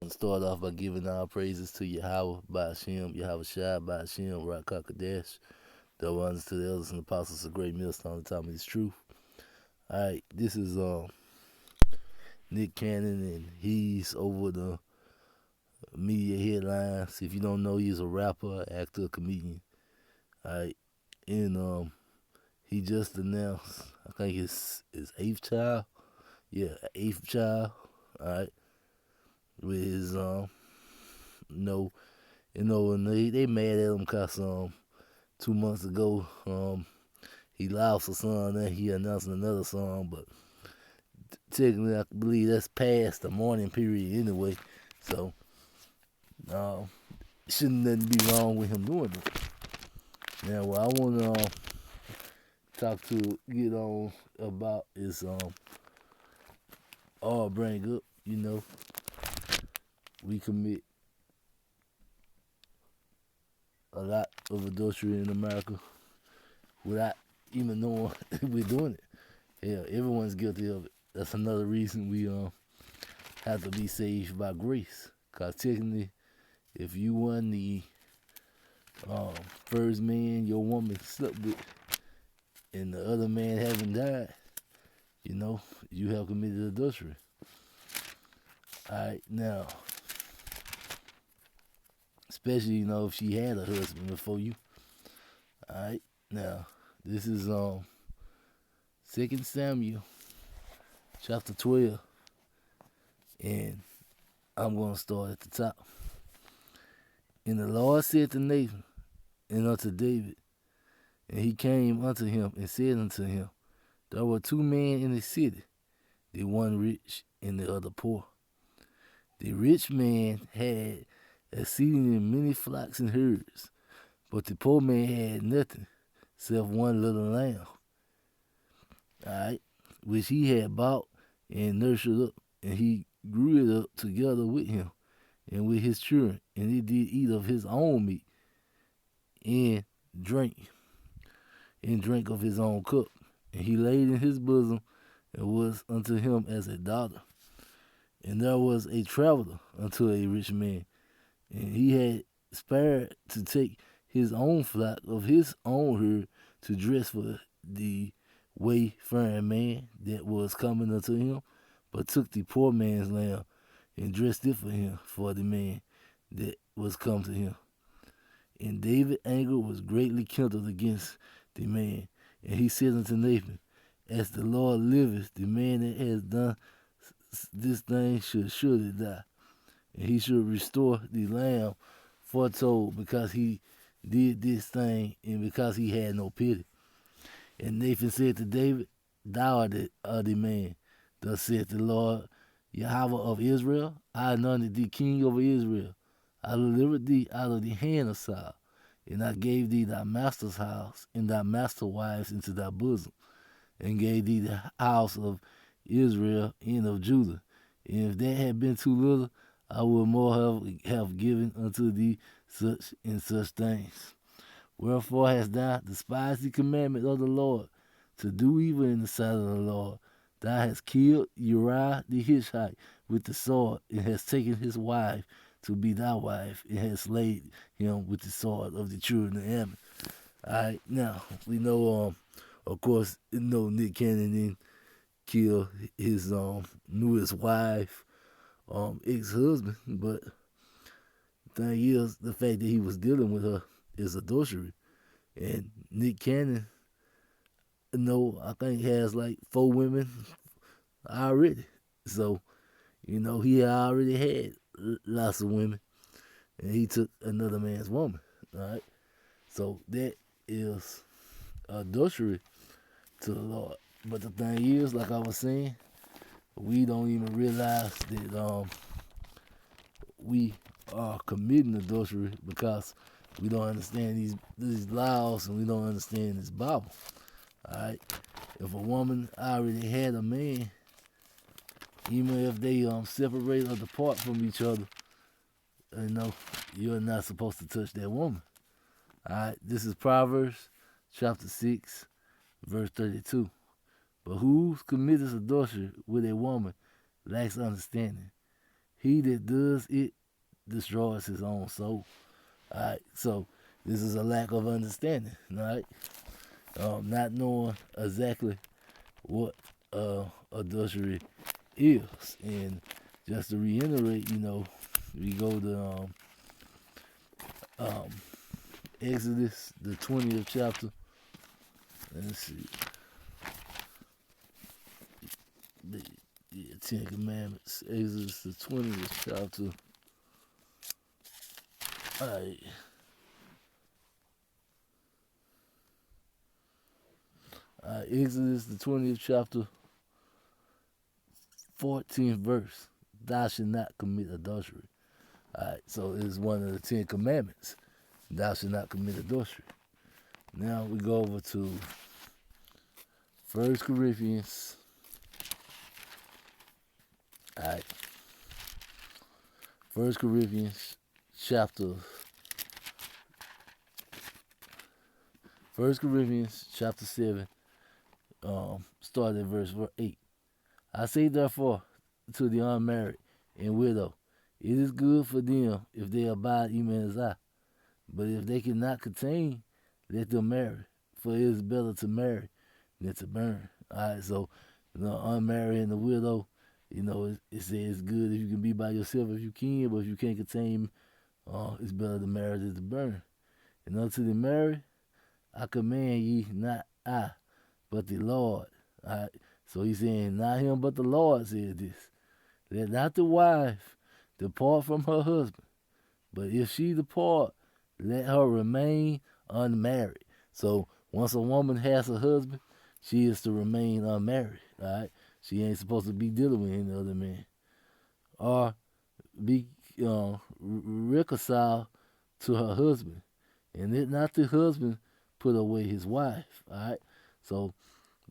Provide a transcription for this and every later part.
want to start off by giving our praises to Yahweh by Hashem, Yahweh Shai by Hashem, Rak Kakadash, the ones to the elders and apostles of great millstone, the time of his truth. Alright, this is Nick Cannon, and he's over the media headlines. If you don't know, he's a rapper, actor, comedian. Alright, and he just announced, I think his eighth child. Yeah, eighth child. Alright, with his and they mad at him because 2 months ago he lost a son and he announced another son, but technically I believe that's past the mourning period anyway, so shouldn't nothing be wrong with him doing it. Now what I want to get on about is all bring up, we commit a lot of adultery in America without even knowing we're doing it. Hell, everyone's guilty of it. That's another reason we have to be saved by grace. Cause technically, if you were the first man your woman slept with, and the other man haven't died, you have committed adultery. Alright, now, especially, if she had a husband before you. Alright, now, this is 2 Samuel, chapter 12, and I'm going to start at the top. And the Lord said to Nathan and unto David, and he came unto him and said unto him, there were 2 men in the city, the one rich and the other poor. The rich man had exceedingly many flocks and herds, but the poor man had nothing, except one little lamb, alright, which he had bought and nurtured up, and he grew it up together with him and with his children, and he did eat of his own meat, and drank of his own cup, and he laid in his bosom, and was unto him as a daughter. And there was a traveler unto a rich man, and he had spared to take his own flock of his own herd to dress for the wayfaring man that was coming unto him, but took the poor man's lamb and dressed it for him for the man that was come to him. And David's anger was greatly kindled against the man, and he said unto Nathan, as the Lord liveth, the man that has done this thing should surely die, and he should restore the lamb foretold, because he did this thing, and because he had no pity. And Nathan said to David, thou art the man. Thus saith the Lord, Yahweh of Israel, I anointed thee king over Israel. I delivered thee out of the hand of Saul, and I gave thee thy master's house and thy master's wives into thy bosom, and gave thee the house of Israel and of Judah. And if that had been too little, I would more have given unto thee such and such things. Wherefore hast thou despised the commandment of the Lord, to do evil in the sight of the Lord? Thou hast killed Uriah the Hittite with the sword, and hast taken his wife to be thy wife, and hast laid him with the sword of the children of Ammon. Alright, now, we know, of course, Nick Cannon didn't kill his newest wife, ex-husband, but the thing is, the fact that he was dealing with her is adultery. And Nick Cannon, I think has like 4 women already. So, he already had lots of women, and he took another man's woman. Alright? So that is adultery to the Lord. But the thing is, like I was saying, we don't even realize that we are committing adultery because we don't understand these laws, and we don't understand this Bible. Alright? If a woman already had a man, even if they separate or depart from each other, you're not supposed to touch that woman. Alright? This is Proverbs chapter 6, verse 32. But who committeth adultery with a woman lacks understanding. he that does it destroys his own soul. All right, so this is a lack of understanding, right? Not knowing exactly what adultery is, and just to reiterate, we go to um, Exodus, the 20th chapter. Let's see, the Ten Commandments, Exodus, the 20th chapter. All right. Exodus, the 20th chapter, 14th verse. Thou shalt not commit adultery. All right, so it's one of the 10 commandments. Thou shalt not commit adultery. Now we go over to 1 Corinthians. All right. 1 Corinthians chapter 7, start at verse 8. I say therefore to the unmarried and widow, it is good for them if they abide even as I. But if they cannot contain, let them marry, for it is better to marry than to burn. All right, so the unmarried and the widow, it says it's good if you can be by yourself if you can, but if you can't contain, it's better to marry than to burn. And unto the married, I command ye, not I, but the Lord. All right, so he's saying, not him, but the Lord said this. Let not the wife depart from her husband, but if she depart, let her remain unmarried. So once a woman has a husband, she is to remain unmarried. All right, she ain't supposed to be dealing with any other man, or be reconciled to her husband, and let not the husband put away his wife. All right, so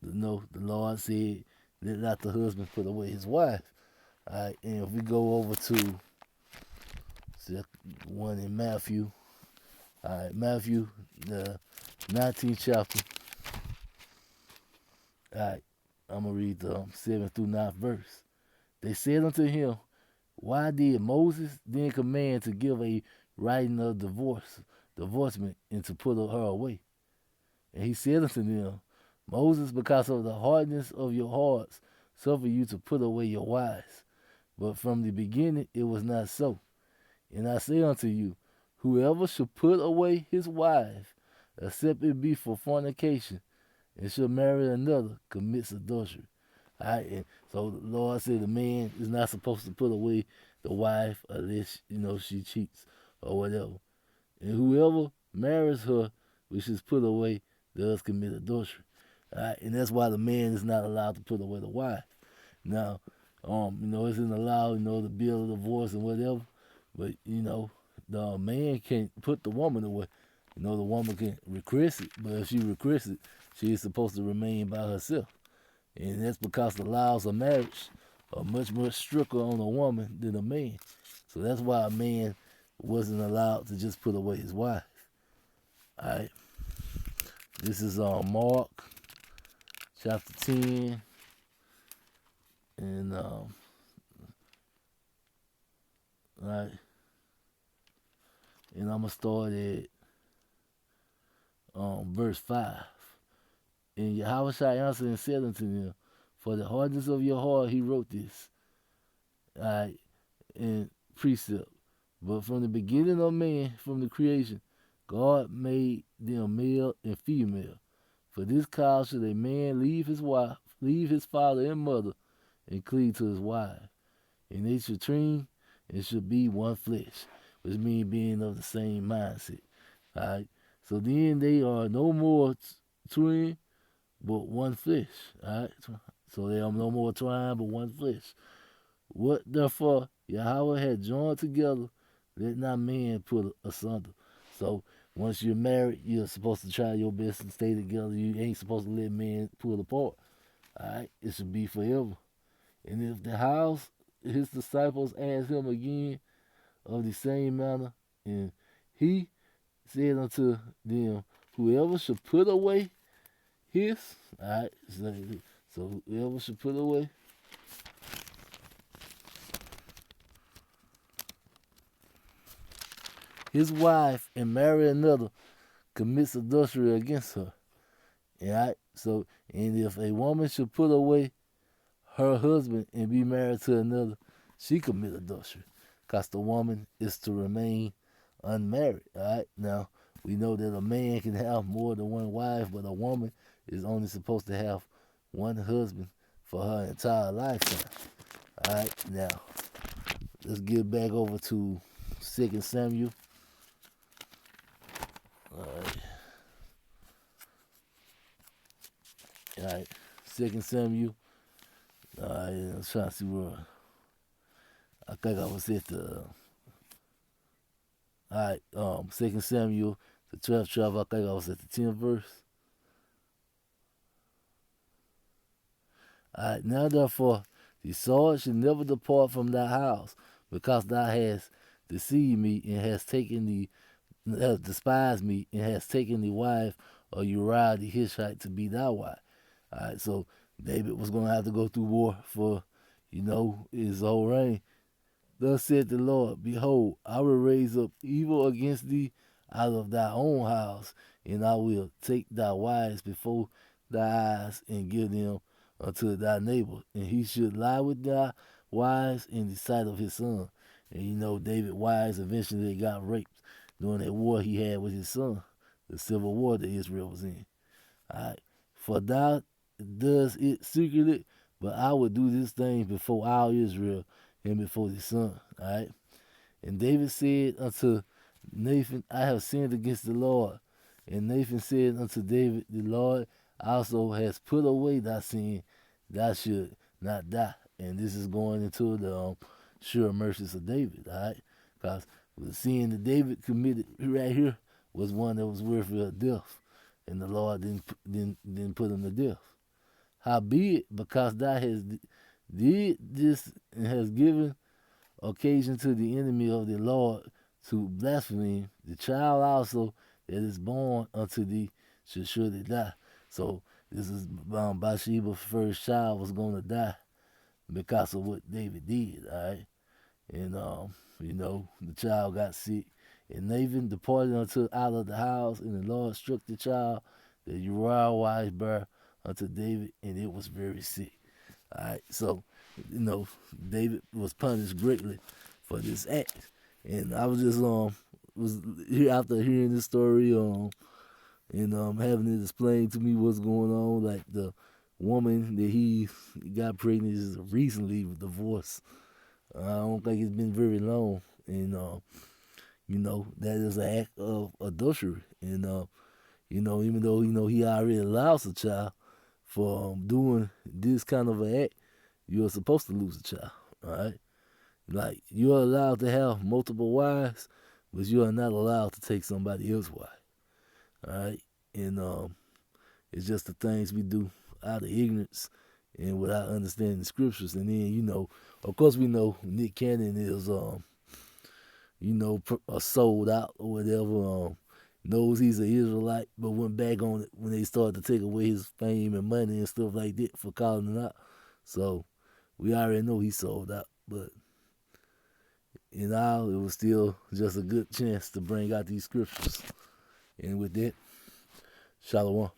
the Lord said, let not the husband put away his wife. All right, and if we go over to one in Matthew, all right, Matthew, the 19th chapter. All right, I'm going to read the 7th through 9th verse. They said unto him, why did Moses then command to give a writing of divorcement, and to put her away? And he said unto them, Moses, because of the hardness of your hearts, suffered you to put away your wives. But from the beginning it was not so. And I say unto you, whoever shall put away his wife, except it be for fornication, and shall marry another, commits adultery. All right, and so the Lord said the man is not supposed to put away the wife unless, she cheats or whatever. And whoever marries her, which is put away, does commit adultery. All right, and that's why the man is not allowed to put away the wife. Now, isn't allowed, to build a divorce and whatever, but, the man can't put the woman away. The woman can request it, but if she requests it, she is supposed to remain by herself. And that's because the laws of marriage are much, much stricter on a woman than a man. So that's why a man wasn't allowed to just put away his wife. All right. This is Mark chapter 10. And, all right. And I'm going to start at verse 5. And Yahweh answered and said unto them, for the hardness of your heart he wrote this, all right, in precept. But from the beginning of man, from the creation, God made them male and female. For this cause should a man leave his wife, leave his father and mother, and cleave to his wife. And they should train and should be one flesh, which means being of the same mindset. All right. So then they are no more twin, but one flesh. All right. So they are no more twine, but one flesh. What therefore Yahweh had joined together, let not man put asunder. So once you're married, you're supposed to try your best to stay together. You ain't supposed to let men pull apart. All right. It should be forever. And if the house, his disciples asked him again of the same manner, and he said unto them, whoever should put away his, all right, so whoever should put away his wife and marry another commits adultery against her. Right? So, and if a woman should put away her husband and be married to another, she commit adultery. Because the woman is to remain unmarried. All right? Now, we know that a man can have more than one wife, but a woman is only supposed to have one husband for her entire lifetime. All right? Now, let's get back over to 2 Samuel. All right. All right. 2 Samuel. All right. I'm trying to see where. I think I was at the. All right. 2 Samuel, the 12th chapter. I think I was at the 10th verse. All right. Now, therefore, the sword should never depart from thy house, because thou hast deceived me and hast taken the despised me and has taken the wife of Uriah the Hittite to be thy wife. All right, so David was going to have to go through war for, his whole reign. Thus said the Lord, behold, I will raise up evil against thee out of thy own house, and I will take thy wives before thy eyes and give them unto thy neighbor, and he should lie with thy wives in the sight of his son. And David's wives eventually got raped during that war he had with his son, the civil war that Israel was in. All right. For thou does it secretly, but I will do this thing before all Israel and before his son. All right. And David said unto Nathan, I have sinned against the Lord. And Nathan said unto David, the Lord also has put away thy sin, thou should not die. And this is going into the sure mercies of David. All right. Because the sin that David committed right here was one that was worthy of death, and the Lord didn't put him to death. Howbeit, because thou hast did this and has given occasion to the enemy of the Lord to blaspheme, the child also that is born unto thee should surely die. So this is Bathsheba's first child was going to die because of what David did. All right, and the child got sick. And Nathan departed out of the house, and the Lord struck the child that Uriah's wife bare unto David, and it was very sick. All right, so David was punished greatly for this act, and I was just was here after hearing this story and having it explained to me what's going on. Like the woman that he got pregnant is recently divorced. I don't think it's been very long, and that is an act of adultery, and even though he already allows a child for doing this kind of an act, you're supposed to lose a child. All right, like you're allowed to have multiple wives, but you are not allowed to take somebody else's wife. All right, and it's just the things we do out of ignorance and without understanding the scriptures. And then of course we know Nick Cannon is sold out or whatever. Knows he's an Israelite, but went back on it when they started to take away his fame and money and stuff like that for calling it out. So we already know he sold out, but in all, it was still just a good chance to bring out these scriptures. And with that, Shalom.